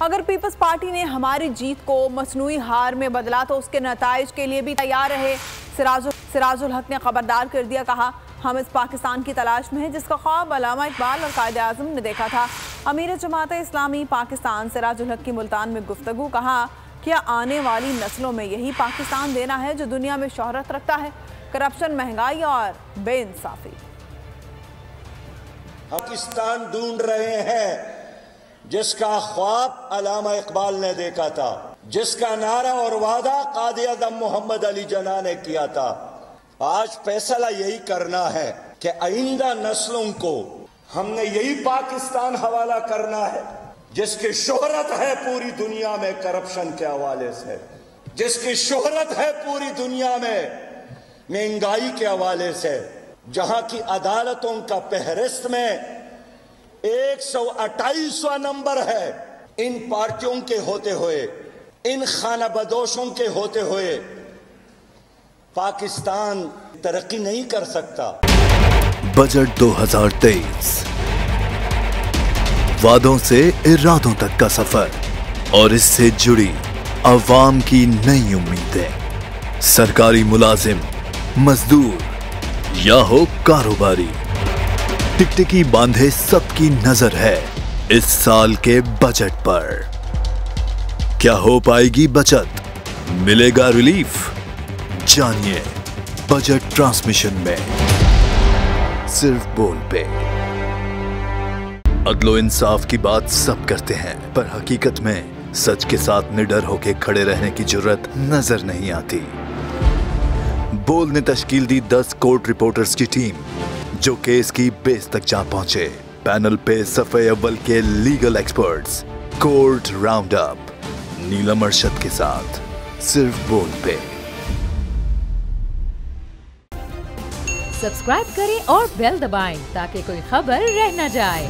अगर peoples party ने हमारी जीत को मसनूई हार में बदला तो उसके नताइज के लिए भी तैयार रहे। सिराजुल हक ने खबरदार कर दिया, कहा हम इस पाकिस्तान की तलाश में हैं जिसका ख्वाब अल्लामा इकबाल और कायदे आज़म ने देखा था। अमीर जमात इस्लामी पाकिस्तान सिराजुल हक की मुल्तान में गुफ्तगू, कहा क्या आने वाली नस्लों में यही पाकिस्तान देना है जो दुनिया में शोहरत रखता है? करप्शन, महंगाई और बेइंसाफी। पाकिस्तान ढूंढ रहे हैं जिसका ख्वाब अल्लामा इकबाल ने देखा था, जिसका नारा और वादा कायदे आज़म मोहम्मद अली जिन्ना ने किया था। आज फैसला यही करना है कि आइंदा नस्लों को हमने यही पाकिस्तान हवाला करना है जिसकी शोहरत है पूरी दुनिया में करप्शन के हवाले से, जिसकी शोहरत है पूरी दुनिया में महंगाई के हवाले से, जहां की अदालतों का फहरिस्त में 128वां नंबर है। इन पार्टियों के होते हुए, इन खानाबदोशों के होते हुए पाकिस्तान तरक्की नहीं कर सकता। बजट 2023, वादों से इरादों तक का सफर और इससे जुड़ी अवाम की नई उम्मीदें। सरकारी मुलाजिम, मजदूर या हो कारोबारी, टिकटिकी बांधे सबकी नजर है इस साल के बजट पर। क्या हो पाएगी बचत? मिलेगा रिलीफ? जानिए बजट ट्रांसमिशन में, सिर्फ बोल पे। अदलो इंसाफ की बात सब करते हैं, पर हकीकत में सच के साथ निडर होके खड़े रहने की जुर्रत नजर नहीं आती। बोल ने तश्कील दी 10 कोर्ट रिपोर्टर्स की टीम, जो केस की बेस तक जा पहुंचे। पैनल पे सफे अव्वल के legal experts, court round up, Neelam Arshad के साथ, सिर्फ बोल पे। सब्सक्राइब करें और बेल दबाएं ताकि कोई खबर रह न जाए।